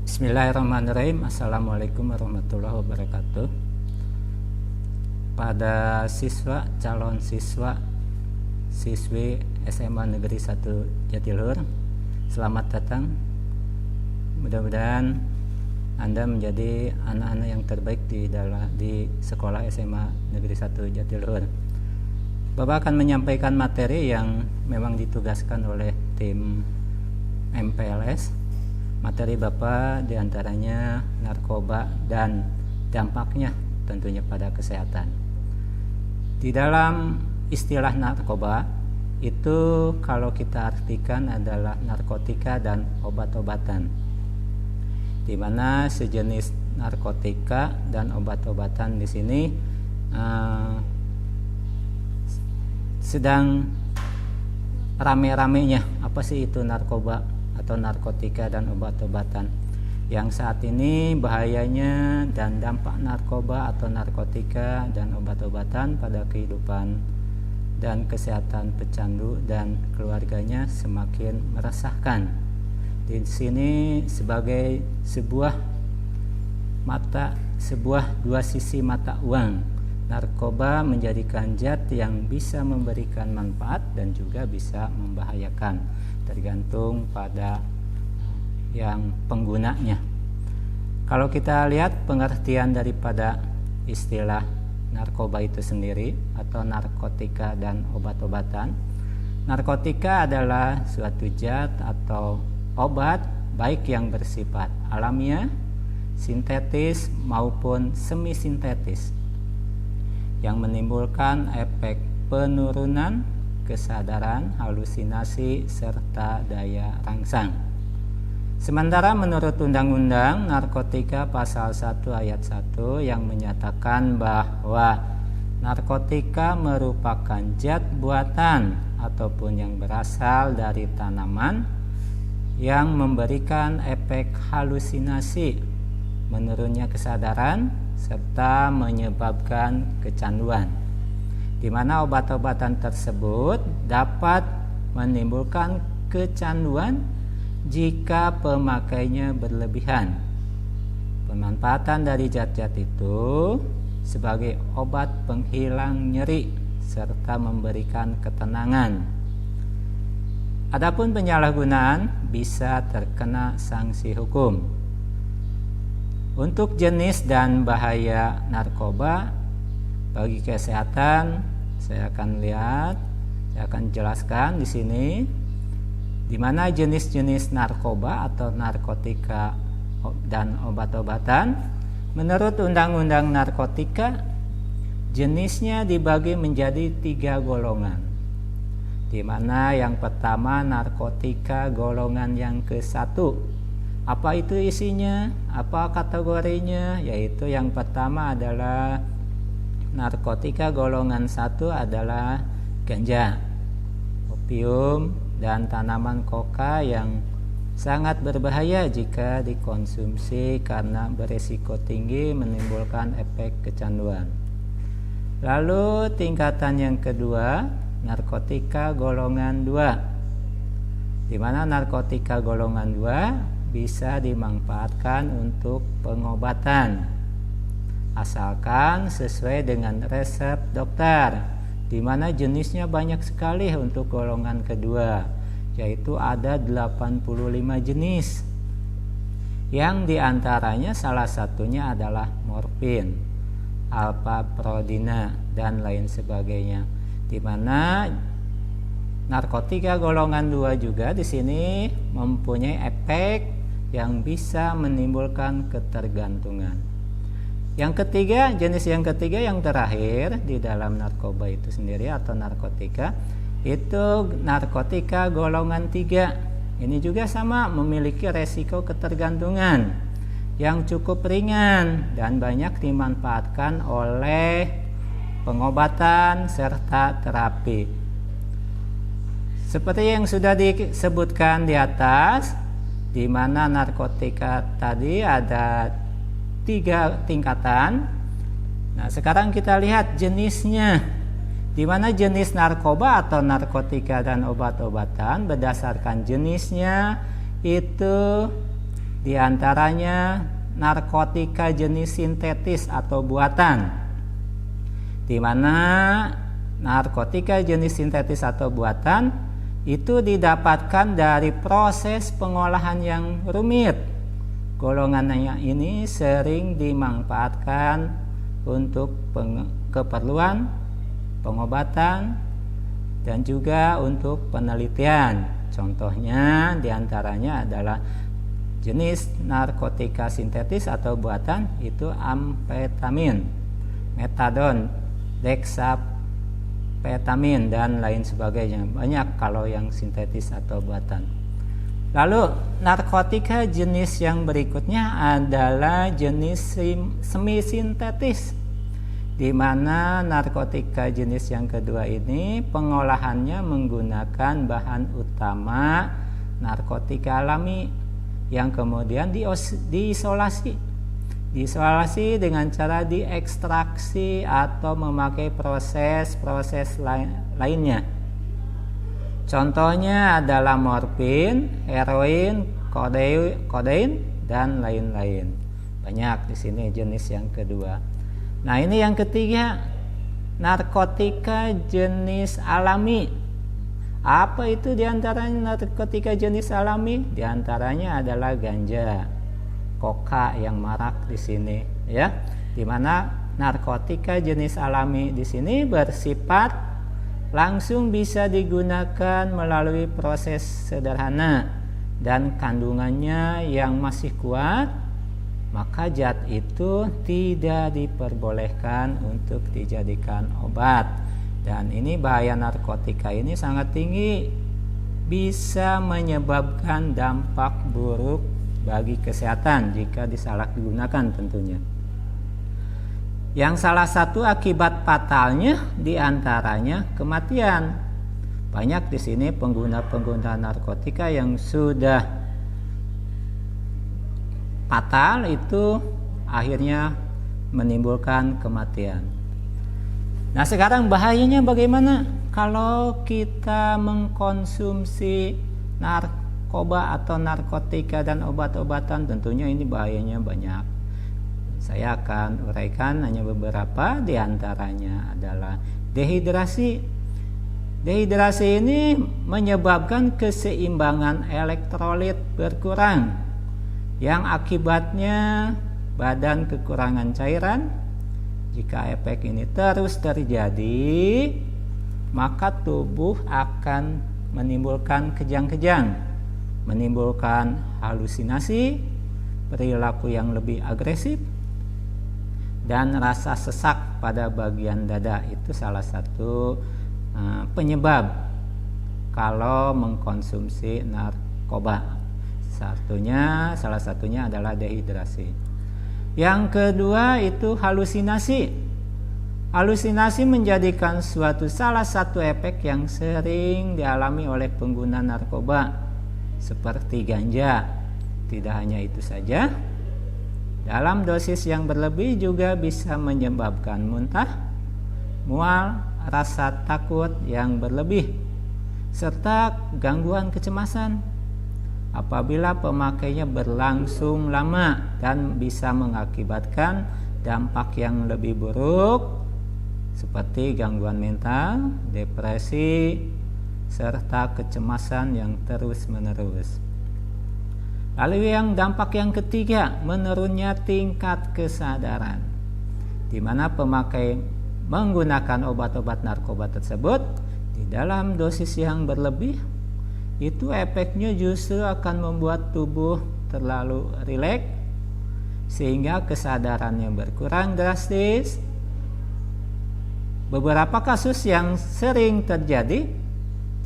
Bismillahirrahmanirrahim. Assalamualaikum warahmatullahi wabarakatuh. Pada calon siswi SMA Negeri 1 Jatiluhur, selamat datang. Mudah-mudahan Anda menjadi anak-anak yang terbaik di sekolah SMA Negeri 1 Jatiluhur. Bapak akan menyampaikan materi yang memang ditugaskan oleh tim MPLS. Materi Bapak diantaranya narkoba dan dampaknya tentunya pada kesehatan. Di dalam istilah narkoba itu kalau kita artikan adalah narkotika dan obat-obatan, di mana sejenis narkotika dan obat-obatan di sini sedang rame-ramenya. Apa sih itu narkoba atau narkotika dan obat-obatan? Yang saat ini bahayanya dan dampak narkoba atau narkotika dan obat-obatan pada kehidupan dan kesehatan pecandu dan keluarganya semakin meresahkan. Di sini sebagai sebuah dua sisi mata uang. Narkoba menjadikan zat yang bisa memberikan manfaat dan juga bisa membahayakan, tergantung pada yang penggunanya. Kalau kita lihat pengertian daripada istilah narkoba itu sendiri atau narkotika dan obat-obatan, narkotika adalah suatu zat atau obat baik yang bersifat alamiah, sintetis maupun semi sintetis yang menimbulkan efek penurunan kesadaran, halusinasi, serta daya rangsang. Sementara menurut Undang-Undang Narkotika Pasal 1 Ayat 1 yang menyatakan bahwa narkotika merupakan zat buatan ataupun yang berasal dari tanaman yang memberikan efek halusinasi, menurunnya kesadaran, serta menyebabkan kecanduan, di mana obat-obatan tersebut dapat menimbulkan kecanduan jika pemakainya berlebihan. Pemanfaatan dari zat-zat itu sebagai obat penghilang nyeri serta memberikan ketenangan. Adapun penyalahgunaan bisa terkena sanksi hukum. Untuk jenis dan bahaya narkoba bagi kesehatan, saya akan jelaskan di sini, di mana jenis-jenis narkoba atau narkotika dan obat-obatan. Menurut Undang-Undang Narkotika, jenisnya dibagi menjadi 3 golongan, di mana yang pertama narkotika golongan yang ke-1. Apa itu isinya? Apa kategorinya? Yaitu yang pertama adalah narkotika golongan 1 adalah ganja, opium, dan tanaman koka yang sangat berbahaya jika dikonsumsi karena berisiko tinggi menimbulkan efek kecanduan. Lalu tingkatan yang kedua, narkotika golongan 2, di mana narkotika golongan 2 bisa dimanfaatkan untuk pengobatan asalkan sesuai dengan resep dokter, di mana jenisnya banyak sekali untuk golongan kedua, yaitu ada 85 jenis, yang diantaranya salah satunya adalah morfin, alfa-prodina, dan lain sebagainya, di mana narkotika golongan 2 juga di sini mempunyai efek yang bisa menimbulkan ketergantungan. Yang ketiga, jenis yang ketiga yang terakhir di dalam narkoba itu sendiri atau narkotika, itu narkotika golongan 3. Ini juga sama, memiliki resiko ketergantungan yang cukup ringan dan banyak dimanfaatkan oleh pengobatan serta terapi. Seperti yang sudah disebutkan di atas, di mana narkotika tadi ada 3 tingkatan. Nah, sekarang kita lihat jenisnya. di mana jenis narkoba atau narkotika dan obat-obatan berdasarkan jenisnya itu Di antaranya narkotika jenis sintetis atau buatan, di mana narkotika jenis sintetis atau buatan itu didapatkan dari proses pengolahan yang rumit. Golongannya ini sering dimanfaatkan untuk keperluan pengobatan dan juga untuk penelitian. Contohnya diantaranya adalah jenis narkotika sintetis atau buatan itu amfetamin, metadon, deksapetamin dan lain sebagainya. Banyak kalau yang sintetis atau buatan. Lalu narkotika jenis yang berikutnya adalah jenis semi sintetis, di mana narkotika jenis yang kedua ini pengolahannya menggunakan bahan utama narkotika alami yang kemudian diisolasi dengan cara diekstraksi atau memakai proses lainnya. Contohnya adalah morfin, heroin, kodein dan lain-lain. Banyak di sini jenis yang kedua. Nah, ini yang ketiga, narkotika jenis alami. Apa itu diantaranya narkotika jenis alami? Diantaranya adalah ganja, koka yang marak di sini, ya. Di mana narkotika jenis alami di sini bersifat langsung bisa digunakan melalui proses sederhana dan kandungannya yang masih kuat, maka zat itu tidak diperbolehkan untuk dijadikan obat. Dan ini bahaya narkotika ini sangat tinggi, bisa menyebabkan dampak buruk bagi kesehatan jika disalahgunakan tentunya. Yang salah satu akibat fatalnya diantaranya kematian. Banyak di sini pengguna narkotika yang sudah fatal itu akhirnya menimbulkan kematian. Nah, sekarang bahayanya bagaimana kalau kita mengkonsumsi narkoba atau narkotika dan obat-obatan? Tentunya ini bahayanya banyak. Saya akan uraikan hanya beberapa, di antaranya adalah dehidrasi. Dehidrasi ini menyebabkan keseimbangan elektrolit berkurang, yang akibatnya badan kekurangan cairan. Jika efek ini terus terjadi, maka tubuh akan menimbulkan kejang-kejang, menimbulkan halusinasi, perilaku yang lebih agresif, dan rasa sesak pada bagian dada. Itu salah satu penyebab kalau mengkonsumsi narkoba. Salah satunya adalah dehidrasi. Yang kedua itu halusinasi. Halusinasi menjadikan salah satu efek yang sering dialami oleh pengguna narkoba seperti ganja. Tidak hanya itu saja, dalam dosis yang berlebih juga bisa menyebabkan muntah, mual, rasa takut yang berlebih, serta gangguan kecemasan apabila pemakainya berlangsung lama, dan bisa mengakibatkan dampak yang lebih buruk seperti gangguan mental, depresi, serta kecemasan yang terus-menerus. Lalu dampak yang ketiga, menurunnya tingkat kesadaran, di mana pemakai menggunakan obat-obat narkoba tersebut di dalam dosis yang berlebih, itu efeknya justru akan membuat tubuh terlalu rileks sehingga kesadarannya berkurang drastis. Beberapa kasus yang sering terjadi,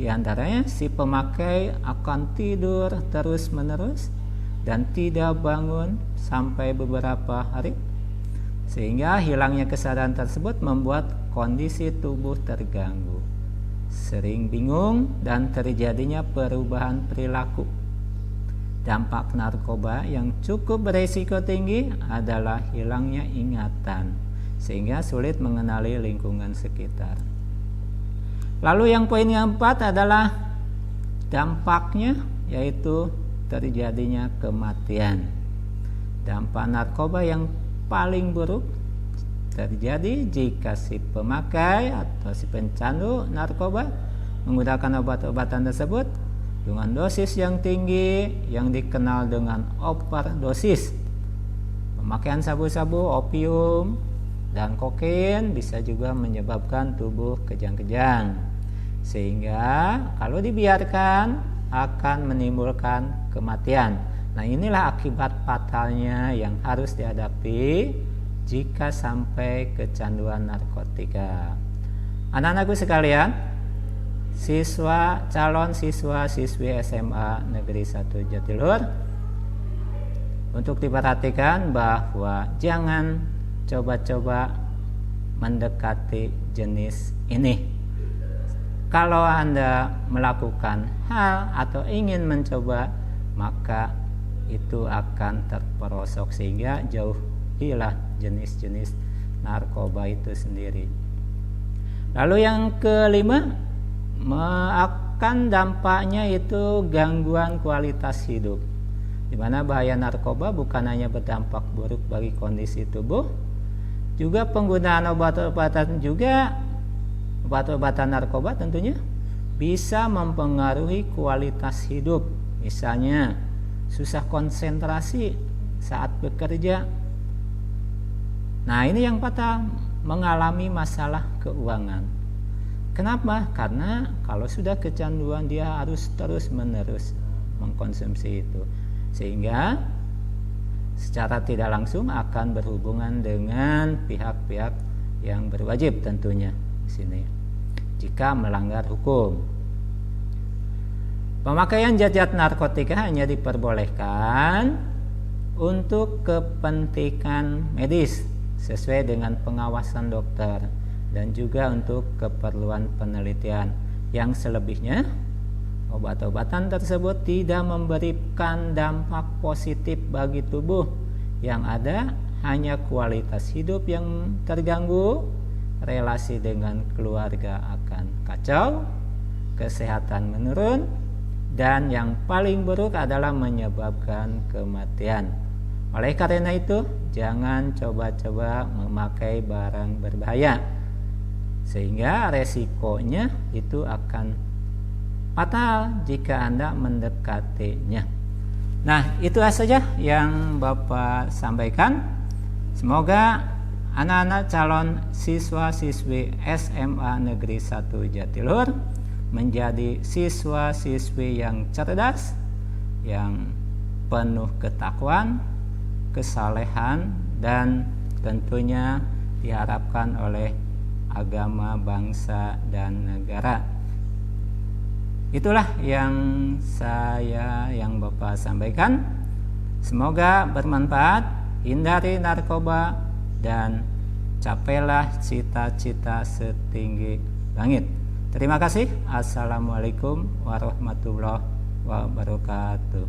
diantaranya si pemakai akan tidur terus-menerus dan tidak bangun sampai beberapa hari, sehingga hilangnya kesadaran tersebut membuat kondisi tubuh terganggu, sering bingung, dan terjadinya perubahan perilaku. Dampak narkoba yang cukup berisiko tinggi adalah hilangnya ingatan, sehingga sulit mengenali lingkungan sekitar. Lalu yang poin yang keempat adalah dampaknya, yaitu terjadinya kematian. Dampak narkoba yang paling buruk terjadi jika si pemakai atau si pencandu narkoba menggunakan obat-obatan tersebut dengan dosis yang tinggi yang dikenal dengan overdosis. Pemakaian sabu-sabu, opium, dan kokain bisa juga menyebabkan tubuh kejang-kejang, sehingga kalau dibiarkan akan menimbulkan kematian. Nah, inilah akibat fatalnya yang harus dihadapi jika sampai kecanduan narkotika. Anak-anakku sekalian, calon siswa-siswi SMA Negeri 1 Jatiluhur, untuk diperhatikan bahwa jangan coba-coba mendekati jenis ini. Kalau Anda melakukan hal atau ingin mencoba, maka itu akan terperosok, sehingga jauhilah jenis-jenis narkoba itu sendiri. Lalu yang kelima, akan dampaknya itu gangguan kualitas hidup, di mana bahaya narkoba bukan hanya berdampak buruk bagi kondisi tubuh, juga penggunaan obat-obatan narkoba tentunya bisa mempengaruhi kualitas hidup. Misalnya susah konsentrasi saat bekerja. Nah, ini yang fatal, mengalami masalah keuangan. Kenapa? Karena kalau sudah kecanduan dia harus terus-menerus mengkonsumsi itu, sehingga secara tidak langsung akan berhubungan dengan pihak-pihak yang berwajib tentunya di sini jika melanggar hukum. Pemakaian zat-zat narkotika hanya diperbolehkan untuk kepentingan medis sesuai dengan pengawasan dokter dan juga untuk keperluan penelitian. Yang selebihnya, obat-obatan tersebut tidak memberikan dampak positif bagi tubuh. Yang ada hanya kualitas hidup yang terganggu, relasi dengan keluarga akan kacau, kesehatan menurun, dan yang paling buruk adalah menyebabkan kematian. Oleh karena itu, jangan coba-coba memakai barang berbahaya, sehingga resikonya itu akan fatal jika Anda mendekatinya. Nah, itu saja yang Bapak sampaikan. Semoga anak-anak calon siswa-siswi SMA Negeri 1 Jatiluhur menjadi siswa-siswi yang cerdas, yang penuh ketakwaan, kesalehan, dan tentunya diharapkan oleh agama, bangsa, dan negara. Itulah yang Bapak sampaikan. Semoga bermanfaat. Hindari narkoba dan capailah cita-cita setinggi langit. Terima kasih. Assalamualaikum warahmatullahi wabarakatuh.